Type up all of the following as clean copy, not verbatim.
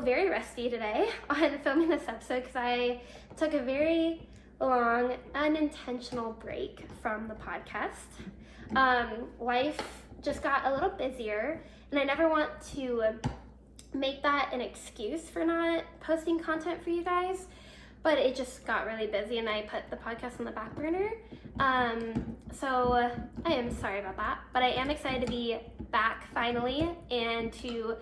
Very rusty today on filming this episode because I took a very long unintentional break from the podcast. Life just got a little busier, and I never want to make that an excuse for not posting content for you guys, but it just got really busy and I put the podcast on the back burner. So I am sorry about that, but I am excited to be back finally and to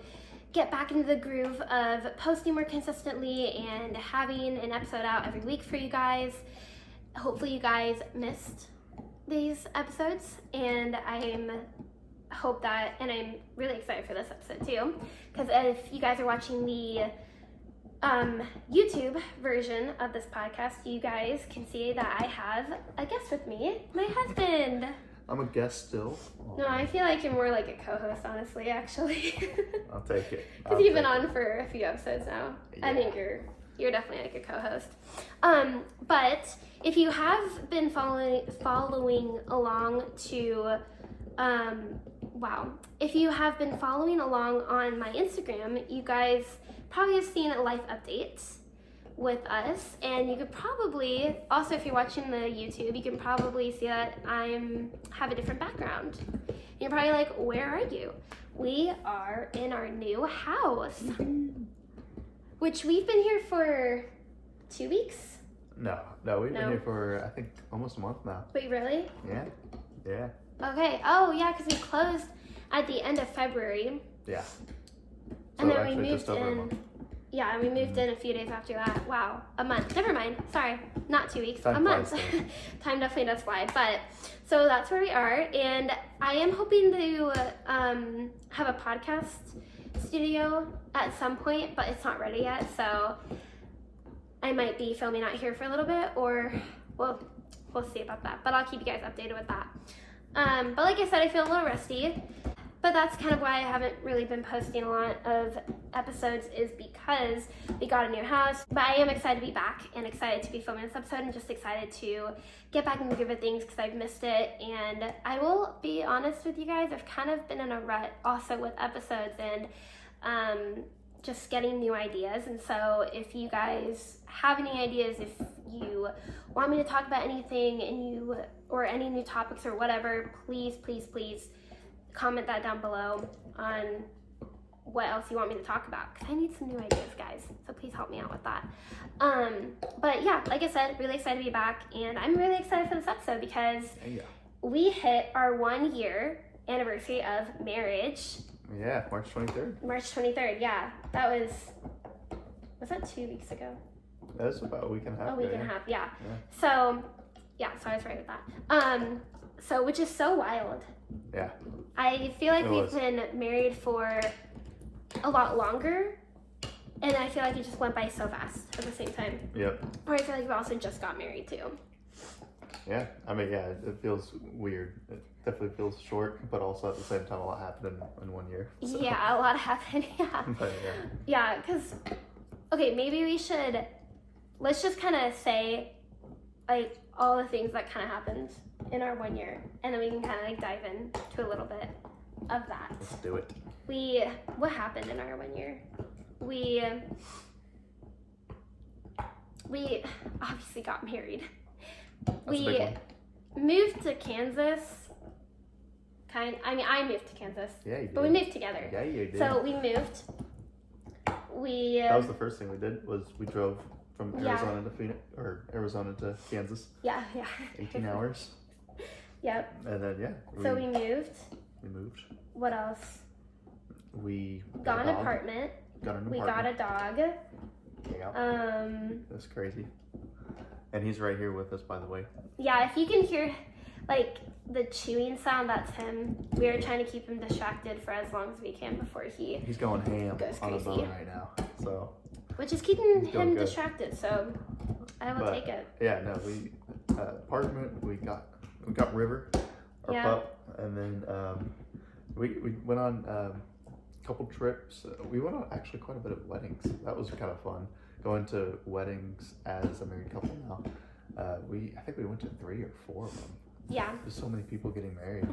get back into the groove of posting more consistently and having an episode out every week for you guys. Hopefully you guys missed these episodes, and I'm really excited for this episode too, because if you guys are watching the YouTube version of this podcast, you guys can see that I have a guest with me, my husband. I'm a guest still. No, I feel like you're more like a co-host, honestly, actually. I'll take it. Because you've been on for a few episodes now. Yeah. I think you're definitely like a co-host. But if you have been following along if you have been following along on my Instagram, you guys probably have seen life updates with us, and you could probably also, if you're watching the YouTube, you can probably see that I have a different background. And you're probably like, where are you? We are in our new house, which we've been here for 2 weeks. No, we've been here for I think almost a month now. Wait, really? Yeah. Okay. Oh yeah, because we closed at the end of February. Yeah. And then we moved in. Yeah, and we moved in a few days after that. Wow, a month. Never mind. Sorry, not 2 weeks. A month. Time definitely does fly. But so that's where we are, and I am hoping to have a podcast studio at some point, but it's not ready yet. So I might be filming out here for a little bit, or we'll see about that. But I'll keep you guys updated with that. But like I said, I feel a little rusty. But that's kind of why I haven't really been posting a lot of episodes, is because we got a new house. But I am excited to be back and excited to be filming this episode, and just excited to get back in the groove of things because I've missed it. And I will be honest with you guys, I've kind of been in a rut also with episodes and just getting new ideas. And so if you guys have any ideas, if you want me to talk about anything or any new topics or whatever, please comment that down below on what else you want me to talk about, because I need some new ideas, guys, so please help me out with that. But yeah, like I said, really excited to be back, and I'm really excited for this episode because we hit our 1 year anniversary of marriage. Yeah, March 23rd. March 23rd, yeah. That was that 2 weeks ago? That was about a week and a half. A week and a half, yeah. So I was right with that. So which is so wild. Yeah. I feel like we've been married for a lot longer, and I feel like it just went by so fast at the same time. Yep. Or I feel like we also just got married too. Yeah, I mean, yeah, it feels weird. It definitely feels short, but also at the same time, a lot happened in 1 year. So. Yeah, a lot happened, yeah. But, yeah, because, okay, maybe let's just kind of say, like, all the things that kind of happened in our 1 year, and then we can kind of like dive into a little bit of that. Let's do it. What happened in our 1 year? We obviously got married. We moved to Kansas. I moved to Kansas. Yeah, you did. But we moved together. Yeah, you did. So we moved. That was the first thing we did. Was we drove from Arizona to Phoenix, or Arizona to Kansas. Yeah. 18 hours. Yep. And then so we moved. What else? We got an apartment. We got a dog. Yeah. That's crazy. And he's right here with us, by the way. Yeah, if you can hear like the chewing sound, that's him. We are trying to keep him distracted for as long as we can before he's going ham goes on his crazy own right now. So which is keeping him distracted, so I will take it. Yeah, no, we apartment, we got River, our pup, and then we went on a couple trips. We went on actually quite a bit of weddings. That was kind of fun. going to weddings as a married couple now. I think we went to 3 or 4 of them. Yeah. There's so many people getting married.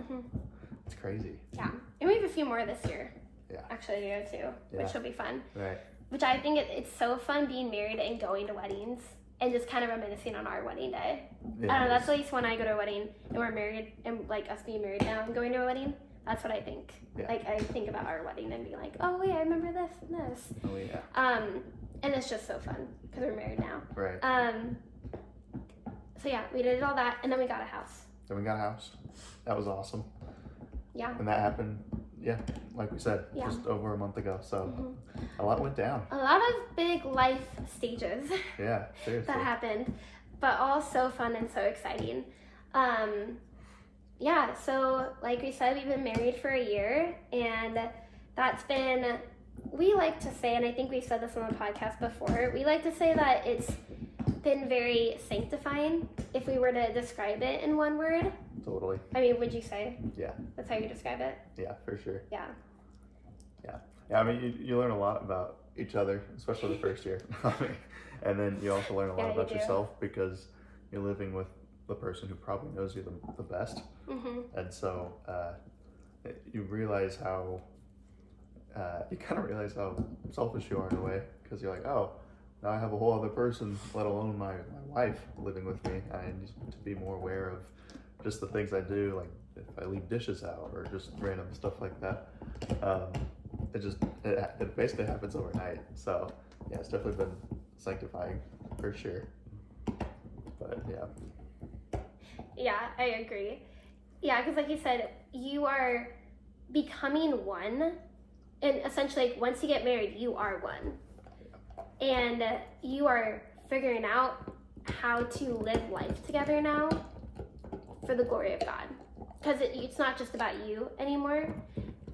It's crazy. Yeah. And we have a few more this year. Yeah. Actually, to go to, which will be fun. Right. Which I think it's so fun being married and going to weddings and just kind of reminiscing on our wedding day. Yeah, I don't know, that's at least when I go to a wedding and we're married and like us being married now and going to a wedding, that's what I think. Yeah. Like I think about our wedding and being like, oh wait, I remember this and this. Oh yeah. And it's just so fun because we're married now. Right. So yeah, we did all that and then we got a house. Then we got a house. That was awesome. Yeah. And that happened, like we said, just over a month ago. So a lot went down. A lot of big life stages. Yeah, seriously. That happened, but all so fun and so exciting. Yeah, so like we said, we've been married for a year, and that's been, we like to say, and I think we've said this on the podcast before, we like to say that it's been very sanctifying, if we were to describe it in one word. Totally. I mean, would you say? Yeah. That's how you describe it? Yeah, for sure. Yeah. Yeah, I mean, you learn a lot about each other, especially the first year. And then you also learn a lot about yourself because you're living with the person who probably knows you the best. And so you realize how, you kind of realize how selfish you are in a way, because you're like, oh, now I have a whole other person, let alone my wife living with me. I need to be more aware of just the things I do, like if I leave dishes out or just random stuff like that. It basically happens overnight. So yeah, it's definitely been sanctifying for sure. But yeah. Yeah, I agree. Yeah, because like you said, you are becoming one, and essentially like, once you get married, you are one. And you are figuring out how to live life together now for the glory of God. Because it's not just about you anymore.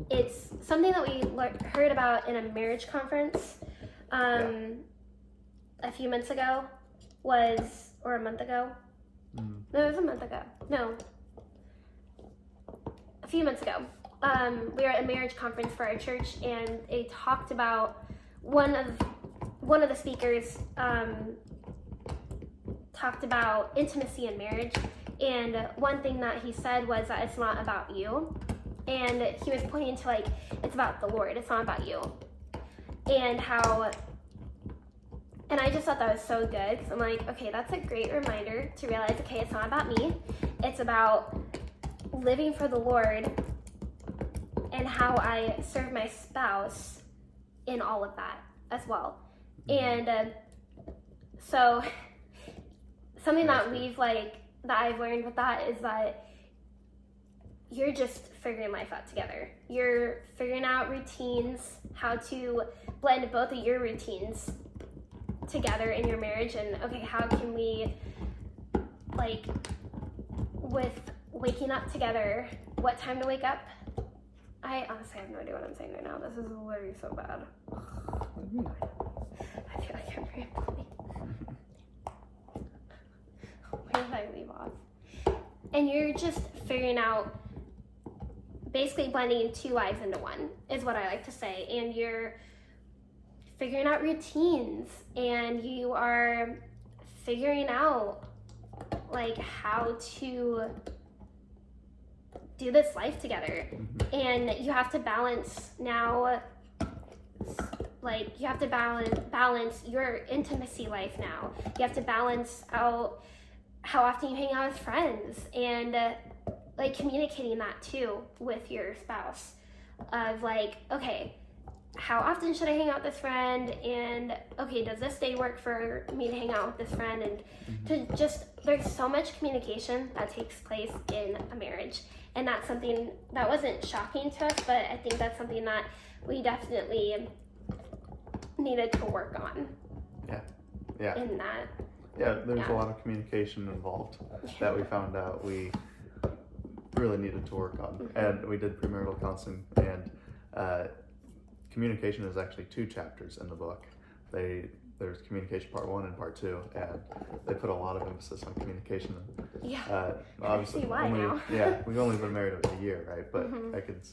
It's something that we heard about in a marriage conference a few months ago or a month ago. No, it was a month ago. No. A few months ago. We were at a marriage conference for our church, and they talked about one of the speakers talked about intimacy in marriage, and one thing that he said was that it's not about you, and he was pointing to like it's about the Lord, it's not about you, and I just thought that was so good because I'm like, okay, that's a great reminder to realize, okay, it's not about me, it's about living for the Lord and how I serve my spouse in all of that as well. And so something that that I've learned with that is that you're just figuring life out together. You're figuring out routines, how to blend both of your routines together in your marriage, and okay, how can we, like, with waking up together, what time to wake up? I honestly have no idea what I'm saying right now. This is literally so bad. I feel like I'm rambling. Where did I leave off? And you're just figuring out, basically blending 2 lives into one, is what I like to say. And you're figuring out routines, and you are figuring out, like, how to do this life together. And you have to balance now, like, you have to balance your intimacy life now. You have to balance out how often you hang out with friends, and like communicating that too with your spouse, of like, okay, how often should I hang out with this friend, and okay, does this day work for me to hang out with this friend? And to just, there's so much communication that takes place in a marriage, and that's something that wasn't shocking to us, but I think that's something that we definitely needed to work on. Yeah. In that. Yeah, there's a lot of communication involved that we found out we really needed to work on. And we did premarital counseling, and communication is actually 2 chapters in the book. There's communication part 1 and part 2, and they put a lot of emphasis on communication. Obviously, I see why now. We've only been married a year, right? But I could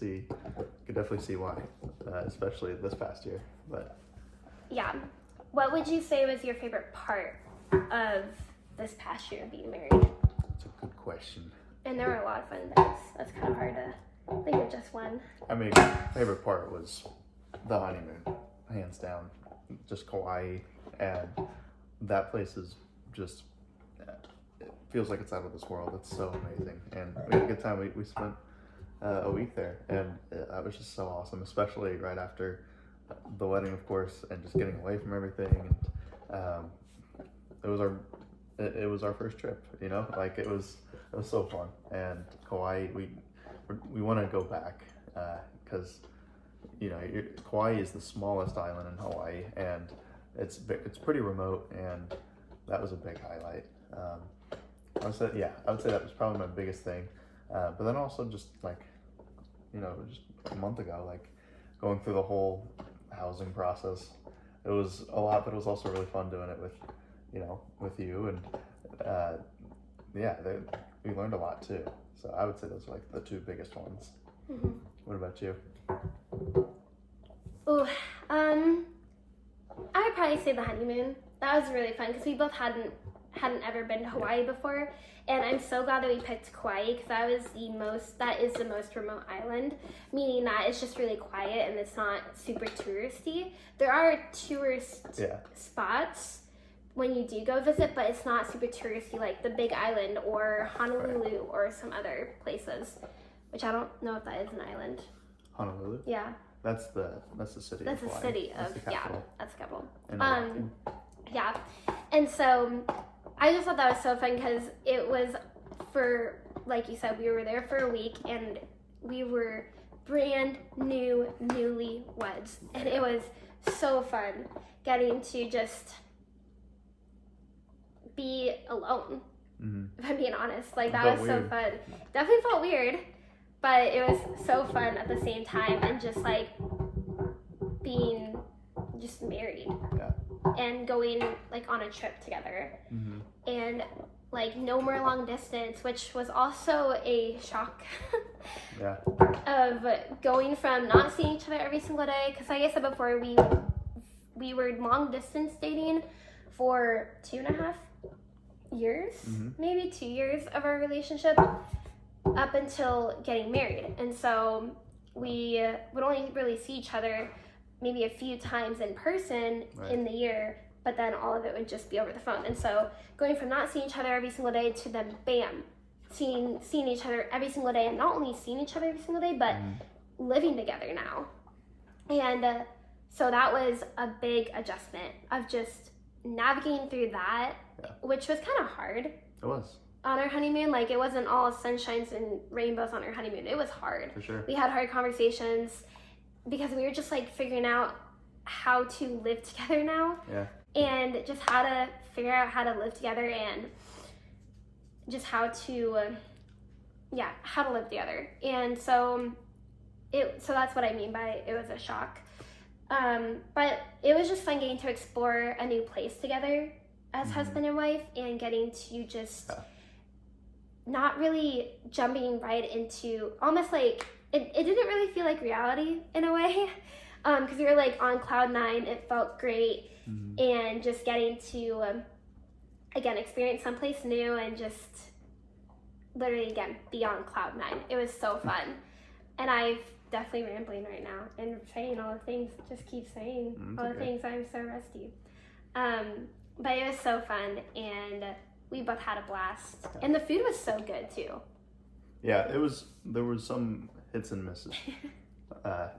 definitely see why, especially this past year. But yeah, what would you say was your favorite part of this past year of being married? That's a good question. And there were a lot of fun things. That's kind of hard to think of just one. I mean, favorite part was the honeymoon, hands down. Just Kauai, and that place is just, it feels like it's out of this world. It's so amazing, and we had a good time. We spent a week there, and that was just so awesome, especially right after the wedding, of course, and just getting away from everything. And it was our first trip, you know, like it was so fun. And Kauai, we want to go back because you know Kauai is the smallest island in Hawaii, and it's pretty remote, and that was a big highlight. I would say that was probably my biggest thing. But then also just like, you know, just a month ago, like going through the whole housing process, it was a lot, but it was also really fun doing it with you, and we learned a lot too. So I would say those are like the two biggest ones. Mm-hmm. What about you? Ooh, I would probably say the honeymoon. That was really fun because we both hadn't ever been to Hawaii before, and I'm so glad that we picked Kauai because that is the most remote island, meaning that it's just really quiet and it's not super touristy. There are tourist spots when you do go visit, but it's not super touristy like the Big Island or Honolulu or some other places, which I don't know if that is an island. Honolulu? Yeah. That's the city. That's of the Hawaii. city That's of the capital. That's the capital. And yeah, and so I just thought that was so fun because it was for, like you said, we were there for a week and we were brand new newlyweds, and it was so fun getting to just be alone. Mm-hmm. If I'm being honest, like that was weird. So fun. Definitely felt weird, but it was so fun at the same time, and just like being just married. Yeah. And going like on a trip together. Mm-hmm. And like no more long distance, which was also a shock. Yeah. Of going from not seeing each other every single day, because like I said before, we were long distance dating for 2.5 years, mm-hmm. maybe 2 years of our relationship up until getting married. And so we would only really see each other maybe a few times in person in the year, but then all of it would just be over the phone. And so going from not seeing each other every single day to then bam, seeing each other every single day, and not only seeing each other every single day, but living together now. And so that was a big adjustment of just navigating through that, which was kind of hard. It was. On our honeymoon, like it wasn't all sunshines and rainbows on our honeymoon. It was hard. For sure. We had hard conversations because we were just like figuring out how to live together now. Yeah. And just how to figure out how to live together, and just how to live together. And so that's what I mean by it was a shock. But it was just fun getting to explore a new place together as husband and wife, and getting to just not really jumping right into, almost like it didn't really feel like reality in a way, because we were like on cloud 9. It felt great. And just getting to again experience someplace new and just literally again be on cloud 9. It was so fun. And I've definitely rambling right now and saying all the things, just keep saying all the things. I'm so rusty. But it was so fun, and we both had a blast. And the food was so good too. Yeah, there was some hits and misses. I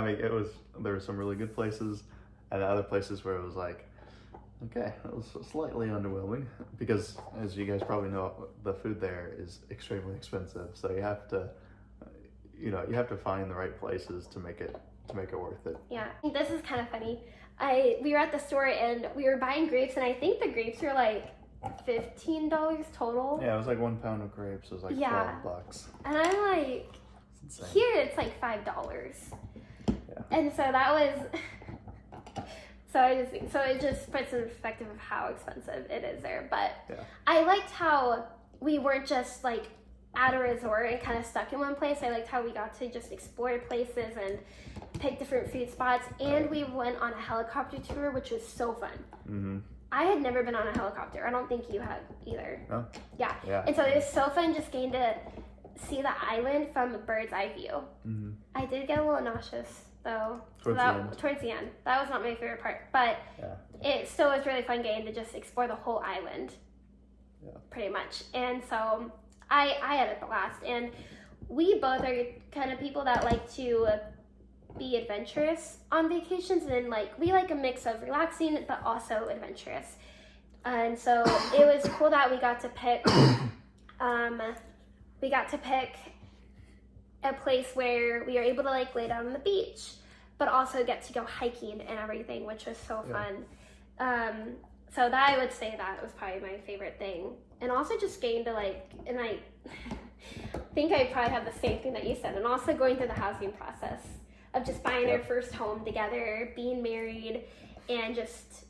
mean, there were some really good places, and other places where it was like, okay, it was slightly underwhelming, because as you guys probably know, the food there is extremely expensive. So you have to find the right places to make it worth it. Yeah, this is kind of funny. We were at the store and we were buying grapes, and I think the grapes were like $15 total. Yeah, it was like 1 pound of grapes. It was like $12. And I'm like, here it's like $5. Yeah. And so that was. So it just puts in perspective of how expensive it is there. But I liked how we weren't just like at a resort and kind of stuck in one place. I liked how we got to just explore places and pick different food spots. And we went on a helicopter tour, which was so fun. Mm-hmm. I had never been on a helicopter. I don't think you had either. Oh. Yeah. Yeah. And so it was so fun just getting to see the island from a bird's eye view. Mm-hmm. I did get a little nauseous though. Towards the end. That was not my favorite part. But it still was really fun getting to just explore the whole island. Yeah. Pretty much. And so I had a blast. And we both are kind of people that like to be adventurous on vacations, and like we like a mix of relaxing but also adventurous. And so it was cool that we got to pick a place where we were able to like lay down on the beach, but also get to go hiking and everything, which was so fun. So that, I would say that was probably my favorite thing. And also just getting to like, and I think I probably have the same thing that you said, and also going through the housing process of just buying our first home together, being married, and just,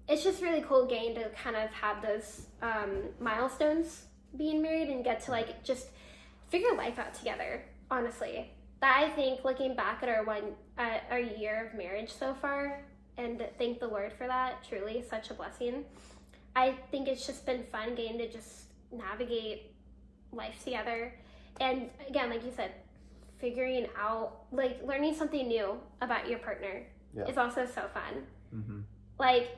it's just really cool getting to kind of have those milestones being married and get to like just figure life out together, honestly. That, I think, looking back at our year of marriage so far, and thank the Lord for that, truly such a blessing. I think it's just been fun getting to just navigate life together. And again, like you said, figuring out, like learning something new about your partner is also so fun. Mm-hmm. Like,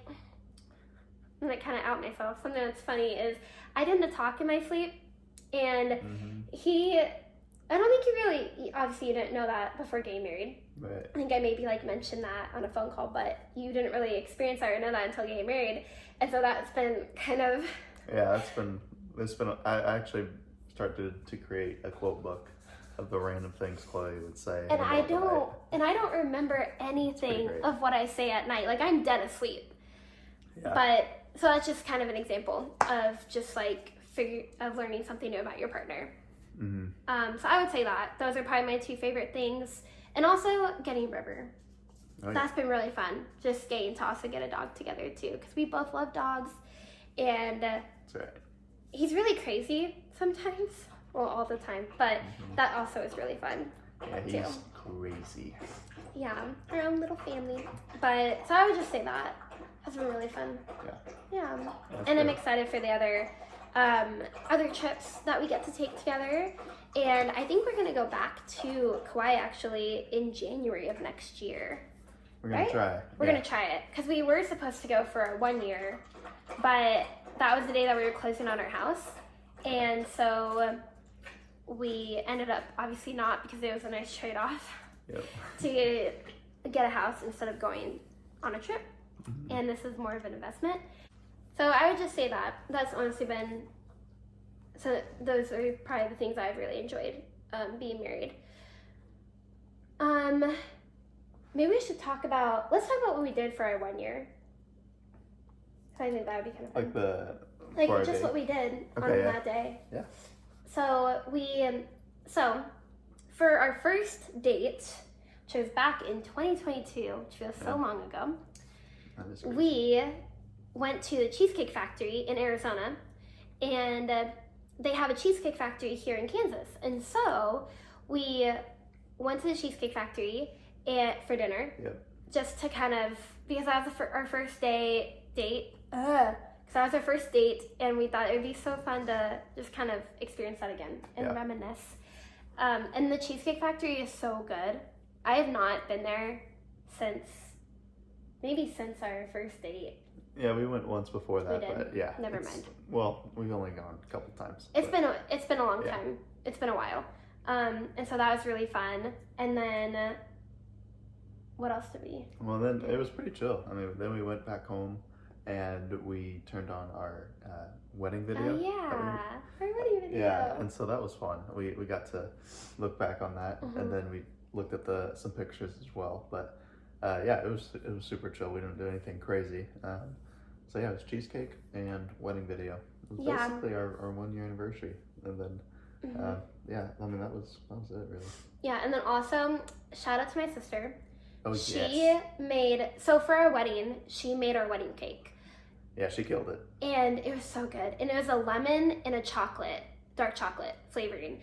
I'm gonna kind of out myself. Something that's funny is I tend to talk in my sleep, and I don't think obviously you didn't know that before getting married. Right. I think I maybe like mentioned that on a phone call, but you didn't really experience that or know that until getting married. And so that's been kind of... Yeah, I actually started to create a quote book of the random things Chloe would say. And I don't remember anything of what I say at night. Like, I'm dead asleep. Yeah. But, so that's just kind of an example of just like learning something new about your partner. Mm-hmm. So I would say that those are probably my two favorite things, and also getting River. That's been really fun. Just getting to also get a dog together too, because we both love dogs, and that's right. He's really crazy sometimes. Well, all the time, but that also is really fun. Yeah, he's crazy. Yeah, our own little family. But so I would just say that has been really fun. Yeah. And I'm excited for the other trips that we get to take together. And I think we're going to go back to Kauai actually in January of next year. We're going to try. We're going to try it. Because we were supposed to go for 1 year, but that was the day that we were closing on our house. And so we ended up obviously not, because it was a nice trade-off to get a house instead of going on a trip. Mm-hmm. And this is more of an investment. So I would just say that that's honestly been, so those are probably the things I've really enjoyed being married. Maybe we should let's talk about what we did for our 1 year. So I think that would be kind of fun. Like just what we did on that day. Yeah. So for our first date, which was back in 2022, which feels so long ago, we went to the Cheesecake Factory in Arizona, and they have a Cheesecake Factory here in Kansas. And so we went to the Cheesecake Factory for dinner, just to kind of, because that was our first date. So that was our first date, and we thought it would be so fun to just kind of experience that again and reminisce. And the Cheesecake Factory is so good. I have not been there since our first date. Yeah, we went once before that, but never mind. Well, we've only gone a couple times. It's been a long time. It's been a while. And so that was really fun. And then what else did we? Well, then it was pretty chill. I mean, then we went back home and we turned on our wedding video. Our wedding video. Yeah, and so that was fun. We got to look back on that, and then we looked at some pictures as well. But it was super chill. We didn't do anything crazy. So it was cheesecake and wedding video. It was basically our 1 year anniversary, and then I mean that was it really. Yeah, and then also shout out to my sister. Oh, she made, so for our wedding, she made our wedding cake. Yeah, she killed it. And it was so good. And it was a lemon and a chocolate. dark chocolate flavoring.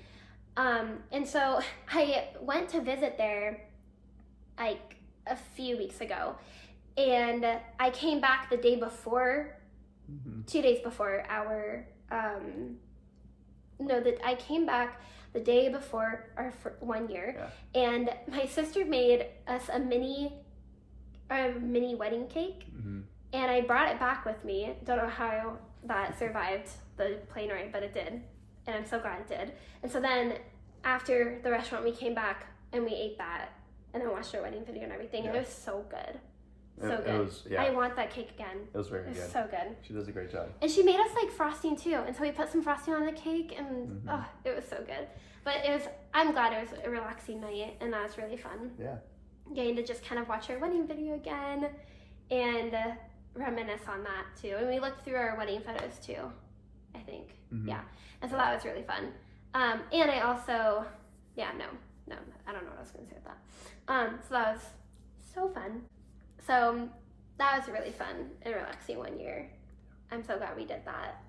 And so I went to visit there like a few weeks ago, and I came back the day before, 2 days before our, I came back the day before our 1 year, and my sister made us a mini wedding cake, and I brought it back with me. Don't know how that survived the plane ride, but it did, and I'm so glad it did. And so then after the restaurant, we came back and we ate that, and then watched our wedding video and everything, and it was so good. So good. It was, I want that cake again. It was very good. So good. She does a great job. And she made us like frosting too, and so we put some frosting on the cake, and it was so good. But I'm glad it was a relaxing night, and that was really fun. Yeah. Getting to just kind of watch our wedding video again, and reminisce on that too. And we looked through our wedding photos too, I think. Yeah. And so that was really fun. And I also, no, I don't know what I was going to say with that. So that was so fun. So that was really fun and relaxing 1 year. I'm so glad we did that.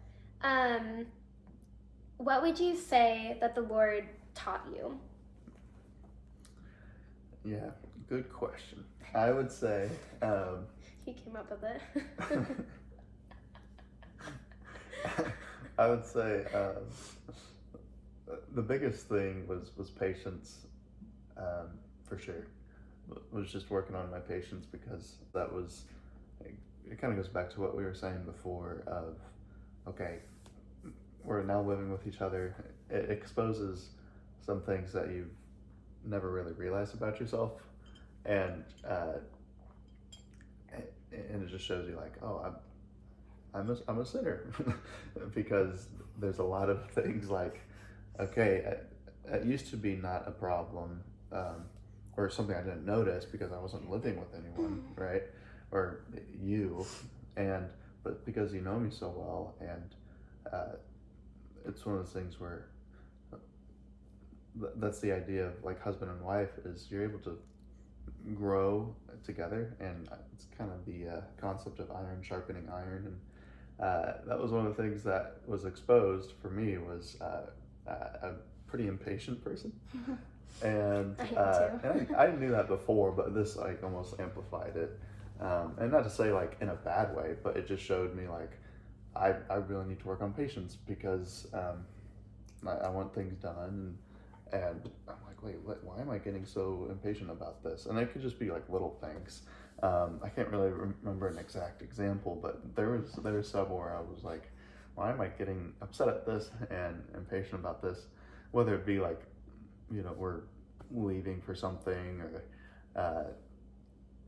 What would you say that the Lord taught you? Yeah, good question. I would say... He came up with it. I would say the biggest thing was patience, for sure. Was just working on my patience, because that was, it kind of goes back to what we were saying before of, okay, we're now living with each other. It exposes some things that you've never really realized about yourself, and it just shows you like, oh, I'm a sinner, because there's a lot of things like, okay, it used to be not a problem, or something I didn't notice because I wasn't living with anyone, right? Or you, but because you know me so well, and it's one of those things where that's the idea of like husband and wife, is you're able to grow together, and it's kind of the concept of iron sharpening iron, and that was one of the things that was exposed for me, was a pretty impatient person. And I knew that before, but this like almost amplified it, and not to say like in a bad way, but it just showed me like I really need to work on patience, because I want things done, and I'm like, wait, why am I getting so impatient about this? And it could just be like little things. I can't really remember an exact example, but there was several where I was like, why am I getting upset at this and impatient about this? Whether it be like, we're leaving for something,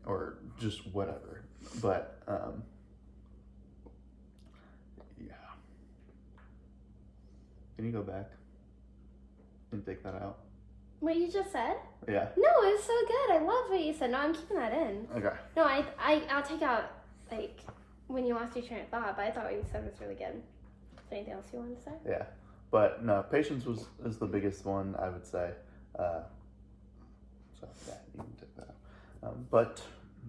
or just whatever. But yeah. Can you go back and take that out? What you just said? Yeah. No, it was so good. I love what you said. No, I'm keeping that in. Okay. No, I'll take out like when you lost your train of thought, but I thought what you said was really good. Is there anything else you want to say? Yeah. But no, patience is the biggest one, I would say. So yeah, you can take that out. But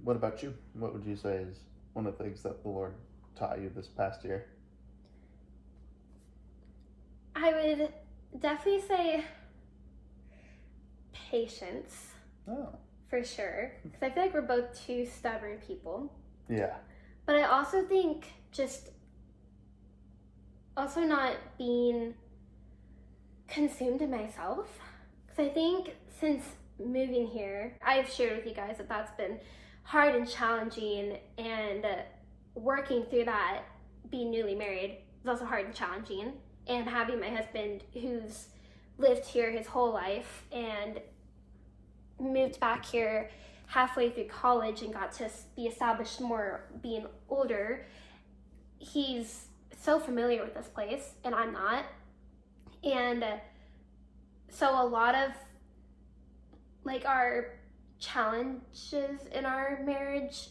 what about you? What would you say is one of the things that the Lord taught you this past year? I would definitely say patience. Oh. For sure. Because I feel like we're both two stubborn people. Yeah. But I also think just also not being consumed in myself. Because I think since moving here, I've shared with you guys that that's been hard and challenging, and working through that, being newly married, is also hard and challenging, and having my husband who's lived here his whole life and moved back here halfway through college and got to be established more being older. He's so familiar with this place and I'm not, and so a lot of like our challenges in our marriage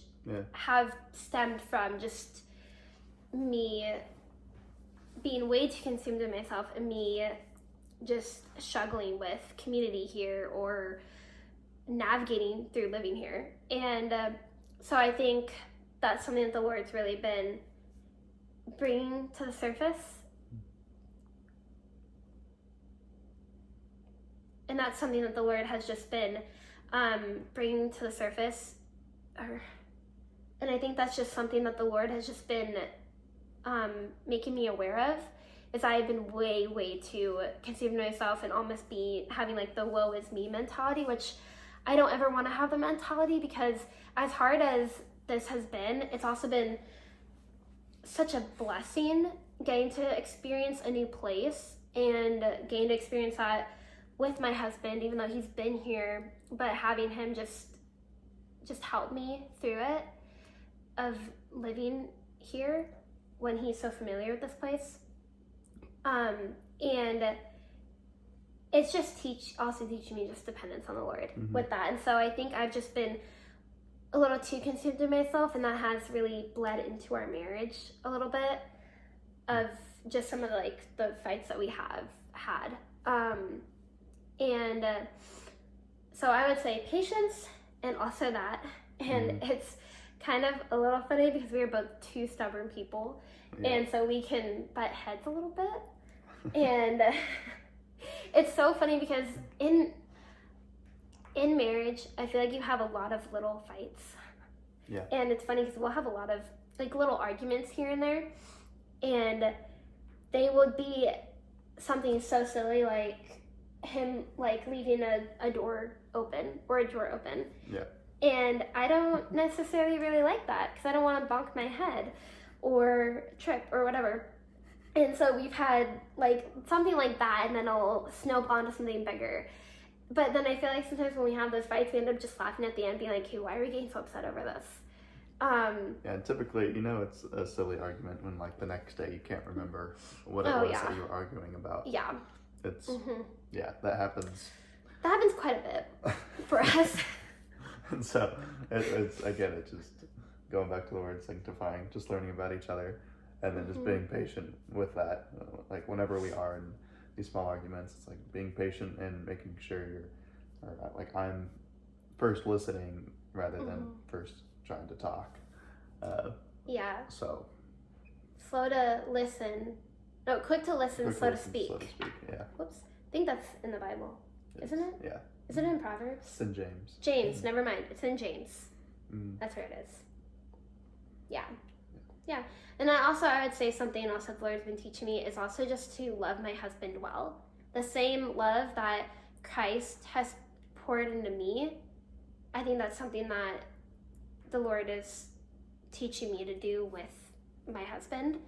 have stemmed from just me being way too consumed in myself, and me just struggling with community here or navigating through living here. And so I think that's something that the Lord's really been bringing to the surface and that's something that the Lord has just been bringing to the surface, and I think that's just something that the Lord has just been making me aware of, is I've been way too conceived of myself and almost be having like the woe is me mentality, which I don't ever want to have the mentality, because as hard as this has been, it's also been such a blessing getting to experience a new place and getting to experience that with my husband, even though he's been here, but having him just help me through it, of living here when he's so familiar with this place. And it's just also teaching me just dependence on the Lord with that. And so I think I've just been a little too consumed in myself, and that has really bled into our marriage a little bit, of just some of the fights that we have had. So I would say patience, and also that. And it's kind of a little funny because we are both two stubborn people. Yeah. And so we can butt heads a little bit. And it's so funny because in marriage, I feel like you have a lot of little fights. Yeah. And it's funny because we'll have a lot of little arguments here and there. And they would be something so silly, like him leaving a door open or a drawer open. Yeah. And I don't necessarily really like that, because I don't want to bonk my head or trip or whatever. And so we've had something like that, and then it'll snowball into something bigger. But then I feel like sometimes when we have those fights, we end up just laughing at the end, being like, hey, why are we getting so upset over this? Yeah, and typically, it's a silly argument when the next day you can't remember what it was that you were arguing about. Yeah. It's, yeah, that happens. That happens quite a bit for us. And so it's just going back to the word sanctifying, just learning about each other, and then just being patient with that. Whenever we are in these small arguments, it's being patient and making sure I'm first listening rather than first trying to talk. Yeah. So. Slow to listen. No, quick to listen, slow to speak. Slow to speak, yeah. Whoops. I think that's in the Bible. Isn't it? Yeah. Is it in Proverbs? It's in James. James, never mind. It's in James. That's where it is. Yeah. And I would say something else that the Lord's been teaching me is also just to love my husband well. The same love that Christ has poured into me, I think that's something that the Lord is teaching me to do with my husband.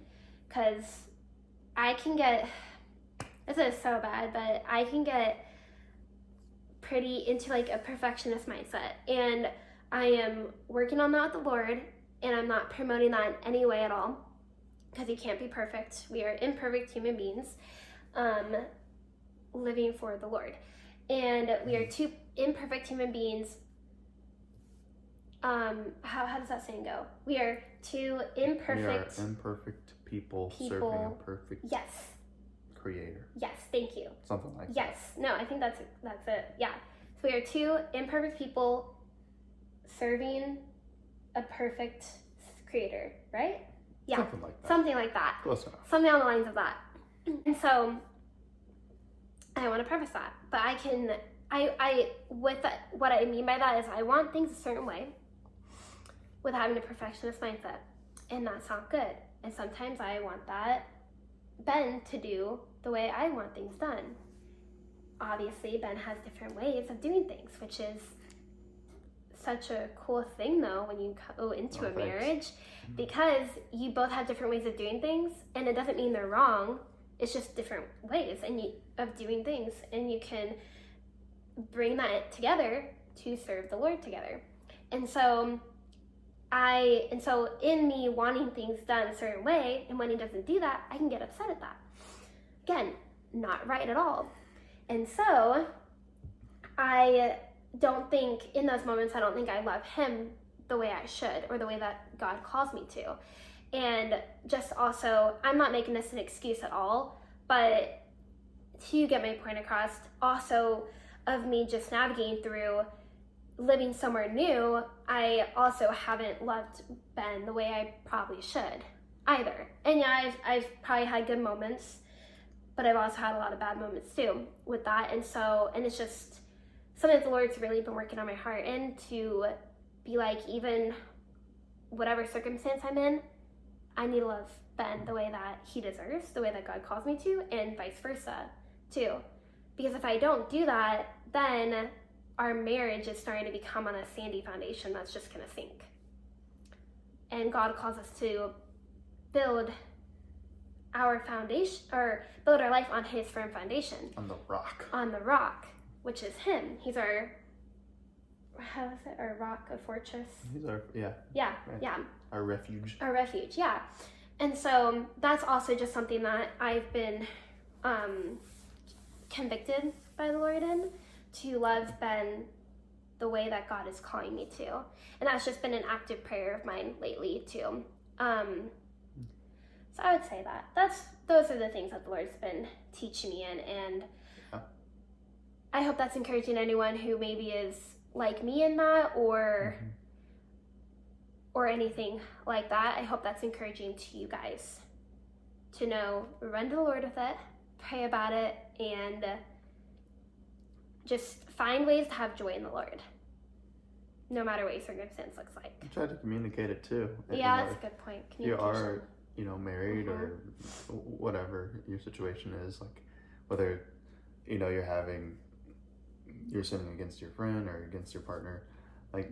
Because I can get, this is so bad, but I can get pretty into a perfectionist mindset, and I am working on that with the Lord, and I'm not promoting that in any way at all, because he can't be perfect. We are imperfect human beings living for the Lord, and we are two imperfect human beings. How does that saying go? We are two imperfect people serving a perfect Creator. Yes, thank you. Something like that. Yes. No, I think that's it. Yeah. So we are two imperfect people serving a perfect Creator, right? Yeah. Something like that. Something like that. Close enough. Something on the lines of that. And so I want to preface that, but what I mean by that is I want things a certain way with having a perfectionist mindset, and that's not good. And sometimes I want Ben to do the way I want things done. Obviously, Ben has different ways of doing things, which is such a cool thing, though, when you go into a marriage, because you both have different ways of doing things, and it doesn't mean they're wrong. It's just different ways of doing things, and you can bring that together to serve the Lord together. And so in me wanting things done a certain way, and when he doesn't do that, I can get upset at that. Again, not right at all. And so I don't think, in those moments, I don't think I love him the way I should, or the way that God calls me to. And just also, I'm not making this an excuse at all, but to get my point across, also of me just navigating through living somewhere new, I also haven't loved Ben the way I probably should either. And yeah, I've probably had good moments but I've also had a lot of bad moments too with that. And it's just something that the Lord's really been working on my heart in, to be like, even whatever circumstance I'm in, I need to love Ben the way that he deserves, the way that God calls me to, and vice versa too. Because if I don't do that, then our marriage is starting to become on a sandy foundation that's just going to sink. And God calls us to build our foundation, or build our life on his firm foundation. On the rock. On the rock, which is him. He's our, how is it? Our rock, a fortress. He's our, yeah. Yeah, yeah. Our refuge. Our refuge, yeah. And so that's also just something that I've been convicted by the Lord in, to love Ben the way that God is calling me to. And that's just been an active prayer of mine lately too. So I would say those are the things that the Lord's been teaching me in, and I hope that's encouraging anyone who maybe is like me in that, or anything like that. I hope that's encouraging to you guys to know, run to the Lord with it, pray about it, and just find ways to have joy in the Lord, no matter what your circumstance looks like. Try to communicate it too. Yeah, that's a good point. You are, married or whatever your situation is, like whether, you're sinning against your friend or against your partner, like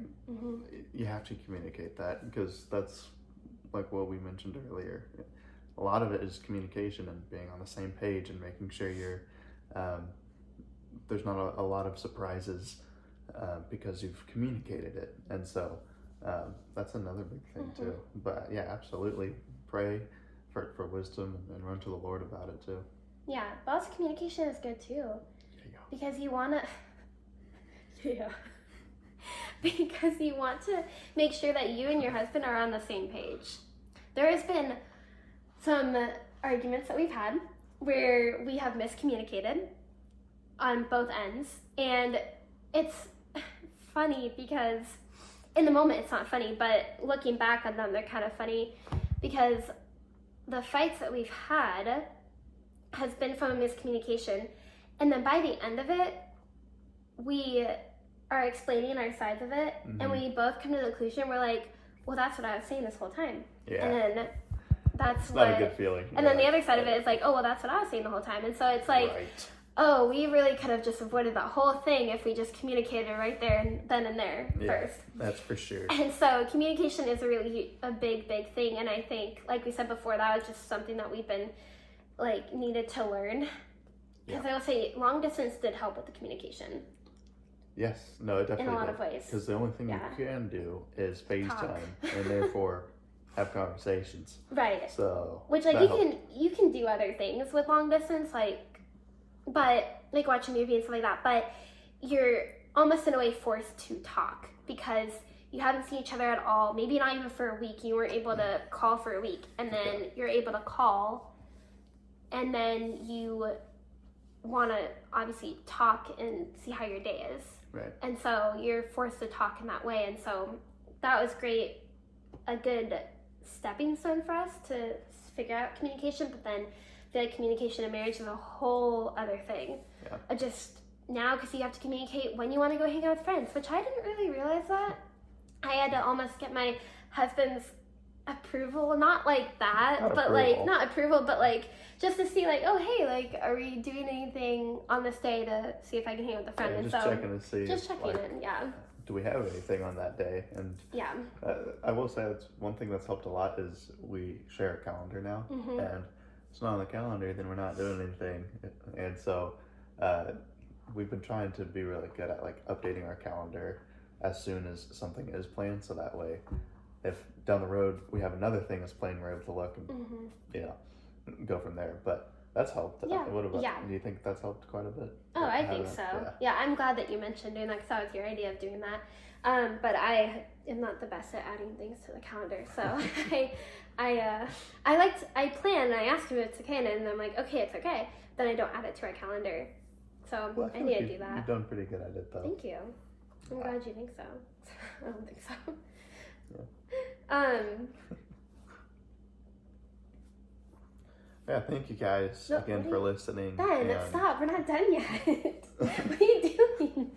you have to communicate that, because that's like what we mentioned earlier. A lot of it is communication and being on the same page and making sure you're, there's not a lot of surprises because you've communicated it. And so that's another big thing too. But yeah, absolutely pray for wisdom and run to the Lord about it too. Yeah, but also communication is good too. Because you want to, because you want to make sure that you and your husband are on the same page. There has been some arguments that we've had where we have miscommunicated on both ends, and it's funny because in the moment it's not funny, but looking back on them, they're kind of funny, because the fights that we've had has been from a miscommunication, and then by the end of it, we are explaining our sides of it, and we both come to the conclusion, we're like, well, that's what I was saying this whole time. Yeah. And then that's it's not a good feeling. And then the other side of it is like, oh, well, that's what I was saying the whole time. And so it's like, oh, we really could have just avoided that whole thing if we just communicated right there and then and there first. That's for sure. And so communication is a big thing. And I think, like we said before, that was just something that we've been needed to learn. Because I will say long distance did help with the communication. Yes, no, it definitely in a lot of ways. Because the only thing you can do is FaceTime and therefore have conversations. Right. So which you can do other things with long distance, but watch a movie and stuff like that. But you're almost in a way forced to talk because you haven't seen each other at all. Maybe not even for a week. You weren't able to call for a week, and then you're able to call, and then you want to obviously talk and see how your day is. Right. And so you're forced to talk in that way. And so that was great, a good stepping stone for us to figure out communication. But then I feel like communication in marriage is a whole other thing. Yeah. Just now, because you have to communicate when you want to go hang out with friends, which I didn't really realize that. I had to almost get my husband's approval, not like that, not approval, but just to see oh, hey, are we doing anything on this day to see if I can hang out with a friend? Yeah, and just checking to see. Just checking in, yeah. Do we have anything on that day? And yeah. I will say that's one thing that's helped a lot is we share a calendar now, and if it's not on the calendar, then we're not doing anything. And so we've been trying to be really good at updating our calendar as soon as something is planned, so that way if down the road we have another thing that's planned, we're able to look and go from there. But that's helped. Yeah. What about, do you think that's helped quite a bit? Oh, I think so. Yeah, I'm glad that you mentioned doing that because that was your idea of doing that. But I am not the best at adding things to the calendar, so I plan and I ask him if it's okay, and then I'm like, okay, it's okay. Then I don't add it to our calendar. So I need to do that. You've done pretty good at it, though. Thank you. I'm glad you think so. I don't think so. Yeah. Yeah, thank you guys again for listening. Ben, stop. We're not done yet. What are you doing?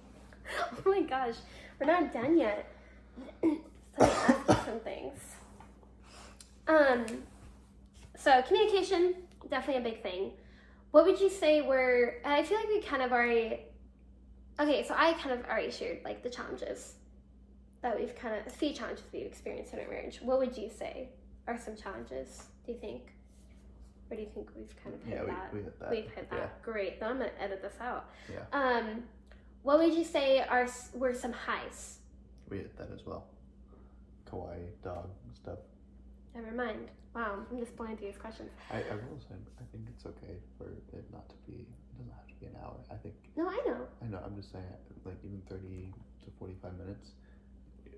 Oh my gosh. We're not done yet. So ask you some things. So communication, definitely a big thing. What would you say were, I feel like we kind of already, okay, so I kind of already shared like the challenges that we've kind of, a few challenges we've experienced in our marriage. What would you say are some challenges, do you think? Or do you think we've kind of hit that? We hit that. We've hit that. Yeah. Great. Then I'm going to edit this out. Yeah. What would you say were some highs? We hit that as well. Kawaii, dog, stuff. Never mind. Wow, I'm just blowing through these questions. I will say, I think it's okay for it not to be, it doesn't have to be an hour. I think. No, I know. I'm just saying, like even 30 to 45 minutes,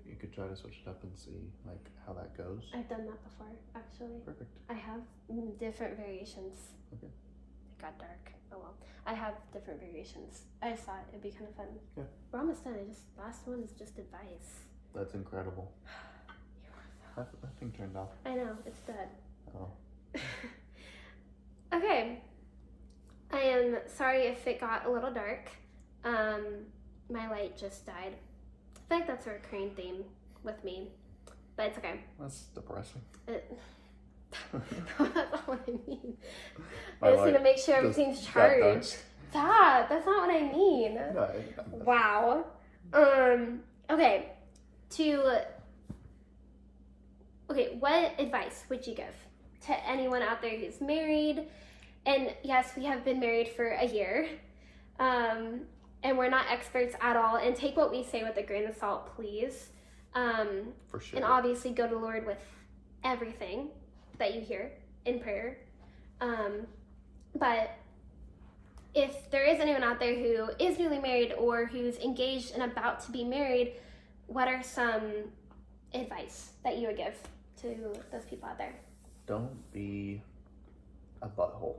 you could try to switch it up and see like how that goes. I've done that before, actually. Perfect. I have different variations. Okay. It got dark. Oh well. I have different variations. I just thought it'd be kind of fun. Yeah. We're almost done. Last one is just advice. That's incredible. That thing turned off. I know, it's dead. Oh. Okay. I am sorry if it got a little dark. My light just died. I feel like that's a recurring theme with me, but it's okay. That's depressing. No, that's not what I mean. I just need to make sure everything's charged. Stop! That's not what I mean. No, wow. Okay. Okay, what advice would you give to anyone out there who's married? And yes, we have been married for a year. And we're not experts at all. And take what we say with a grain of salt, please. For sure. And obviously go to the Lord with everything that you hear in prayer. But if there is anyone out there who is newly married or who's engaged and about to be married, what are some advice that you would give to those people out there? Don't be a butthole.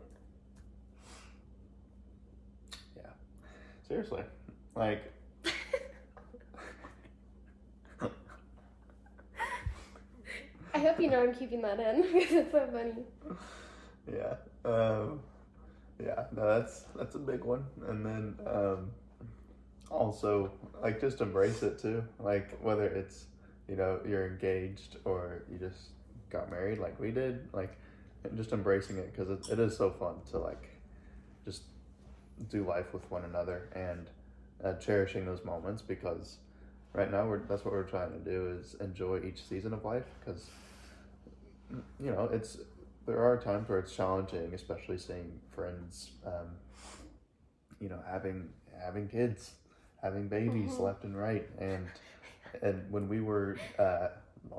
Yeah. Seriously. Like, I hope you know I'm keeping that in because it's so funny. Yeah. Yeah, no, that's a big one. And then also, like, just embrace it too. Like, whether it's, you know, you're engaged or you just got married like we did, like, just embracing it because it is so fun to, like, just do life with one another and cherishing those moments, because right now that's what we're trying to do, is enjoy each season of life, because, you know, there are times where it's challenging, especially seeing friends, you know, having kids, having babies left and right, and when we were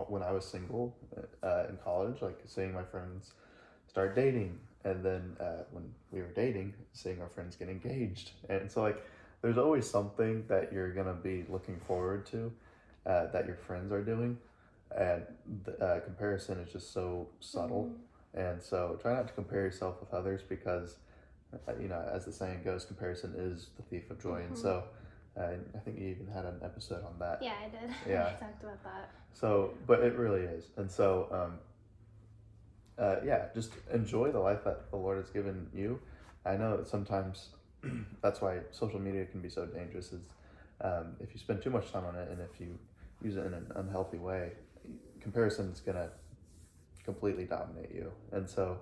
when I was single in college, like seeing my friends start dating, and then when we were dating, seeing our friends get engaged, and so like there's always something that you're gonna be looking forward to that your friends are doing, and the comparison is just so subtle. And so try not to compare yourself with others, because, you know, as the saying goes, comparison is the thief of joy. And so I think you even had an episode on that. Yeah, I did. Yeah. I talked about that. So, but it really is. And so, yeah, just enjoy the life that the Lord has given you. I know that sometimes that's why social media can be so dangerous, is if you spend too much time on it, and if you use it in an unhealthy way, comparison is going to completely dominate you. And so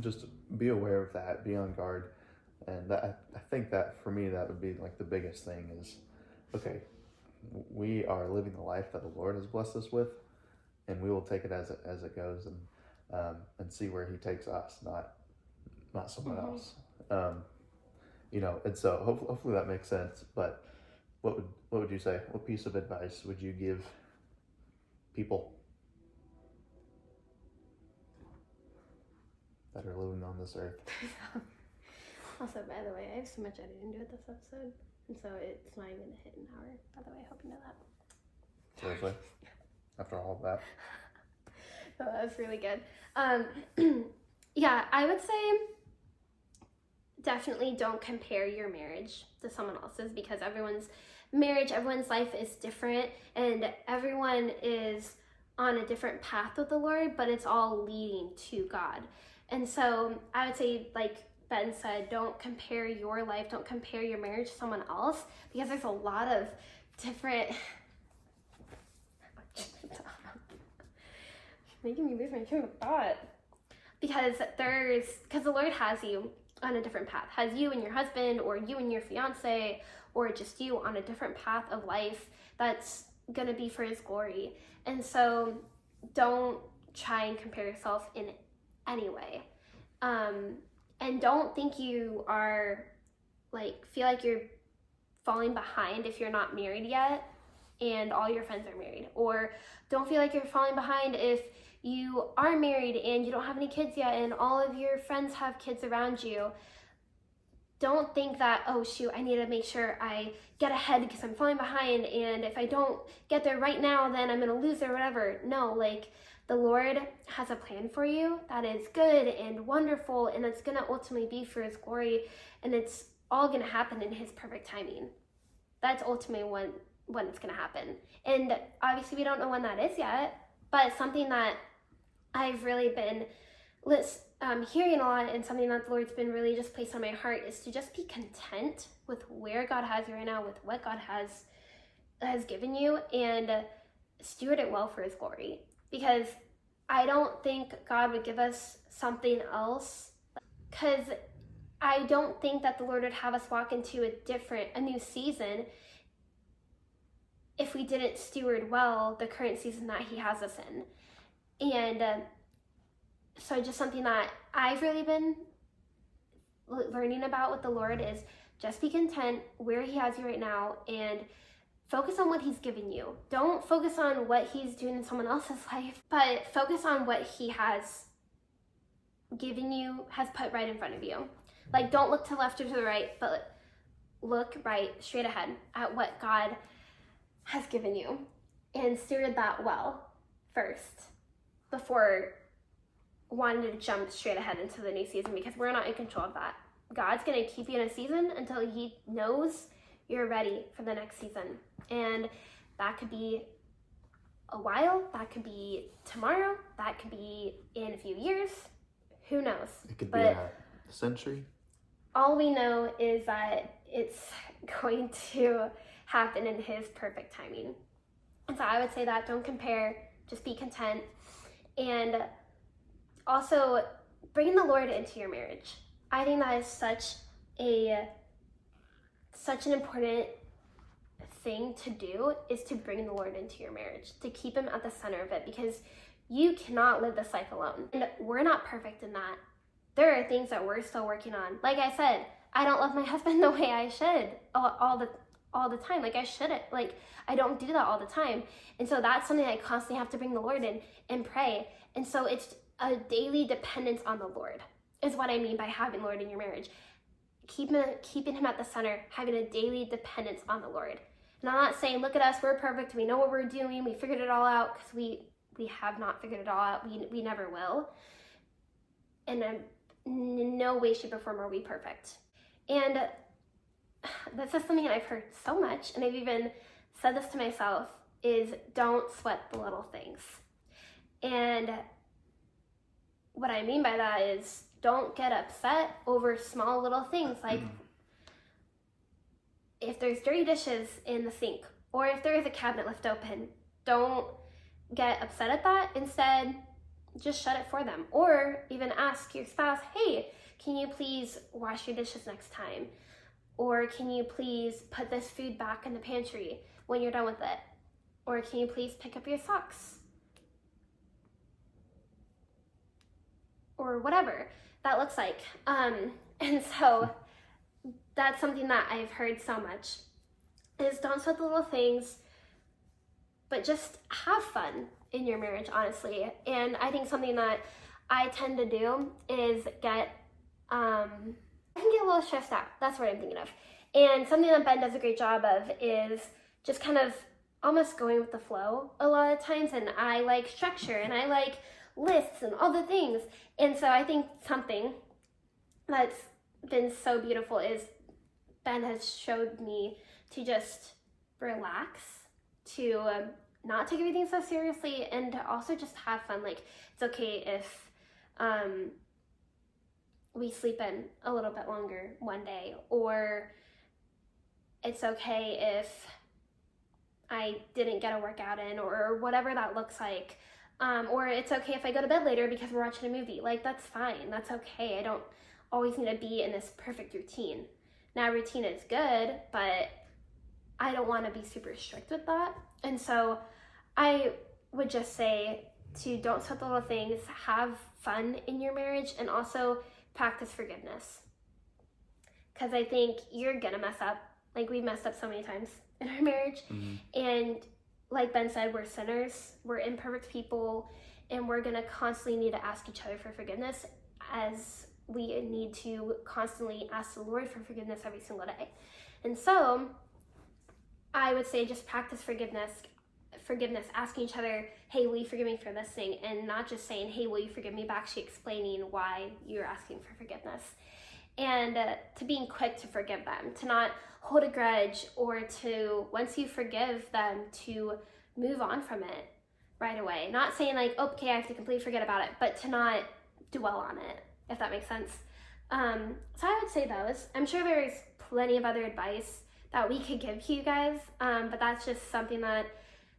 just be aware of that, be on guard. And that, I think that for me, that would be like the biggest thing is, okay, we are living the life that the Lord has blessed us with, and we will take it as it goes, and see where he takes us, not someone else. You know, and so hopefully that makes sense. But what would you say? What piece of advice would you give people that are living on this earth? Also, by the way, I have so much editing to do with this episode, and so it's not even going to hit an hour, by the way. I hope you know that. Seriously? After all of that? Oh, that was really good. Yeah, I would say definitely don't compare your marriage to someone else's, because everyone's marriage, everyone's life is different, and everyone is on a different path with the Lord, but it's all leading to God. And so I would say, like Ben said, don't compare your life, don't compare your marriage to someone else, because there's a lot of different making me lose my train of thought. Because the Lord has you on a different path, has you and your husband, or you and your fiance, or just you on a different path of life that's gonna be for his glory. And so don't try and compare yourself in any way. And don't think you are feel like you're falling behind if you're not married yet and all your friends are married. Or don't feel like you're falling behind if you are married and you don't have any kids yet and all of your friends have kids around you. Don't think that, oh shoot, I need to make sure I get ahead because I'm falling behind, and if I don't get there right now, then I'm gonna lose or whatever. No, the Lord has a plan for you that is good and wonderful, and it's gonna ultimately be for his glory, and it's all gonna happen in his perfect timing. That's ultimately when it's gonna happen. And obviously we don't know when that is yet, but something that I've really been hearing a lot, and something that the Lord's been really just placed on my heart, is to just be content with where God has you right now, with what God has given you, and steward it well for his glory. Because I don't think God would give us something else, because I don't think that the Lord would have us walk into a new season if we didn't steward well the current season that he has us in. And so just something that I've really been learning about with the Lord is just be content where he has you right now and focus on what he's given you. Don't focus on what he's doing in someone else's life, but focus on what he has given you, has put right in front of you. Don't look to the left or to the right, but look right, straight ahead at what God has given you and steward that well first before wanting to jump straight ahead into the new season, because we're not in control of that. God's going to keep you in a season until he knows you're ready for the next season. And that could be a while, that could be tomorrow, that could be in a few years, who knows? It could be a century. All we know is that it's going to happen in his perfect timing. And so I would say that don't compare, just be content. And also bring the Lord into your marriage. I think that is such an important thing to do, is to bring the Lord into your marriage, to keep him at the center of it, because you cannot live this life alone. And we're not perfect in that. There are things that we're still working on. Like I said, I don't love my husband the way I should all the time. I shouldn't. I don't do that all the time. And so that's something I constantly have to bring the Lord in and pray. And so it's a daily dependence on the Lord is what I mean by having the Lord in your marriage. Keeping him at the center, having a daily dependence on the Lord. And I'm not saying, look at us, we're perfect, we know what we're doing, we figured it all out, because we have not figured it all out, we never will. And in no way, shape, or form are we perfect. And this is something I've heard so much, and I've even said this to myself, is don't sweat the little things. And what I mean by that is don't get upset over small little things, like if there's dirty dishes in the sink, or if there is a cabinet left open, don't get upset at that. Instead, just shut it for them. Or even ask your spouse, hey, can you please wash your dishes next time? Or can you please put this food back in the pantry when you're done with it? Or can you please pick up your socks? Or whatever that looks like. And so that's something that I've heard so much, is don't sweat the little things, but just have fun in your marriage, honestly. And I think something that I tend to do is I can get a little stressed out. That's what I'm thinking of. And something that Ben does a great job of is just kind of almost going with the flow a lot of times. And I like structure, and I like lists and all the things. And so I think something that's been so beautiful is Ben has showed me to just relax, to not take everything so seriously, and to also just have fun. It's okay if we sleep in a little bit longer one day, or it's okay if I didn't get a workout in, or whatever that looks like. Or it's okay if I go to bed later because we're watching a movie. Like, that's fine. That's okay. I don't always need to be in this perfect routine. Now, routine is good, but I don't want to be super strict with that. And so I would just say to don't sweat the little things, have fun in your marriage, and also practice forgiveness. Because I think you're going to mess up. Like, we've messed up so many times in our marriage. And like Ben said, we're sinners, we're imperfect people, and we're going to constantly need to ask each other for forgiveness, as we need to constantly ask the Lord for forgiveness every single day. And so I would say just practice forgiveness, asking each other, hey, will you forgive me for this thing? And not just saying, hey, will you forgive me, but actually explaining why you're asking for forgiveness. And to being quick to forgive them, to not hold a grudge, or to, once you forgive them, to move on from it right away. Not saying like, okay, I have to completely forget about it, but to not dwell on it, if that makes sense. So I would say those. I'm sure there's plenty of other advice that we could give to you guys, but that's just something that,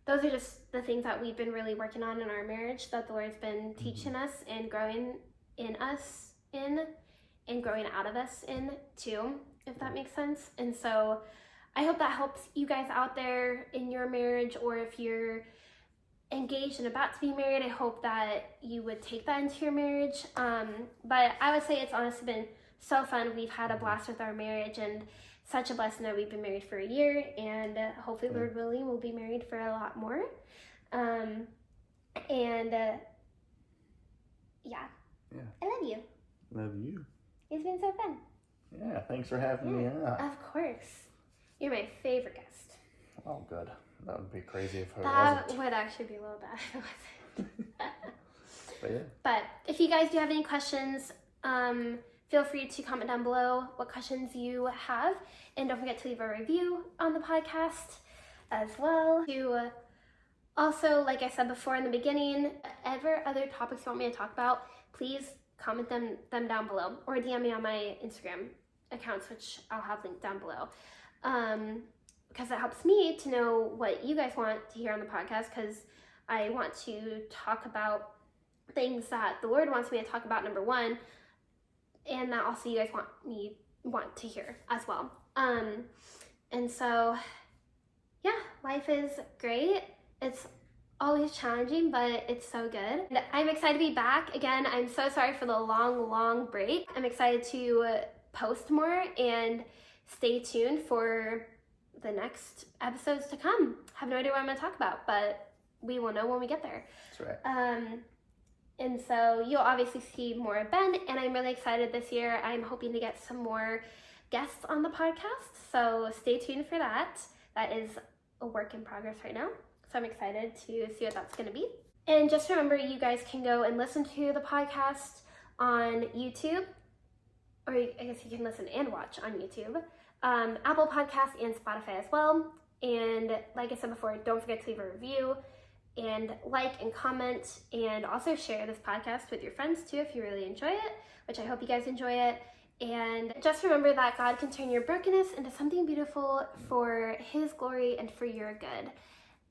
those are just the things that we've been really working on in our marriage, that the Lord's been teaching us and growing in us in, and growing out of us in too, if that makes sense. And so I hope that helps you guys out there in your marriage, or if you're engaged and about to be married, I hope that you would take that into your marriage. But I would say it's honestly been so fun. We've had a blast with our marriage, and such a blessing that we've been married for a year, and hopefully, Lord willing, we'll be married for a lot more. Yeah. I love you. Love you. It's been so fun. Yeah, thanks for having me on. Of course. You're my favorite guest. Oh, good. That would be crazy if I That wasn't. would actually be a little bad if it wasn't. But yeah. But if you guys do have any questions, feel free to comment down below what questions you have. And don't forget to leave a review on the podcast as well. To also, like I said before in the beginning, whatever other topics you want me to talk about, please comment them down below, or DM me on my Instagram accounts, which I'll have linked down below. Because it helps me to know what you guys want to hear on the podcast, because I want to talk about things that the Lord wants me to talk about, number one, and that also you guys want to hear as well. And so, yeah, life is great. It's always challenging, but it's so good. And I'm excited to be back again. I'm so sorry for the long break. I'm excited to post more, and stay tuned for the next episodes to come. I have no idea what I'm going to talk about, but we will know when we get there. That's right. And so you'll obviously see more of Ben, and I'm really excited this year. I'm hoping to get some more guests on the podcast, so stay tuned for that. That is a work in progress right now, so I'm excited to see what that's going to be. And just remember, you guys can go and listen to the podcast on YouTube, or I guess you can listen and watch on YouTube, Apple Podcasts, and Spotify as well. And like I said before, don't forget to leave a review, and like and comment, and also share this podcast with your friends too if you really enjoy it, which I hope you guys enjoy it. And just remember that God can turn your brokenness into something beautiful for His glory and for your good.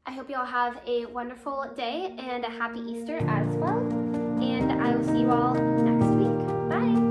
I hope you all have a wonderful day and a happy Easter as well. And I will see you all next week. Bye.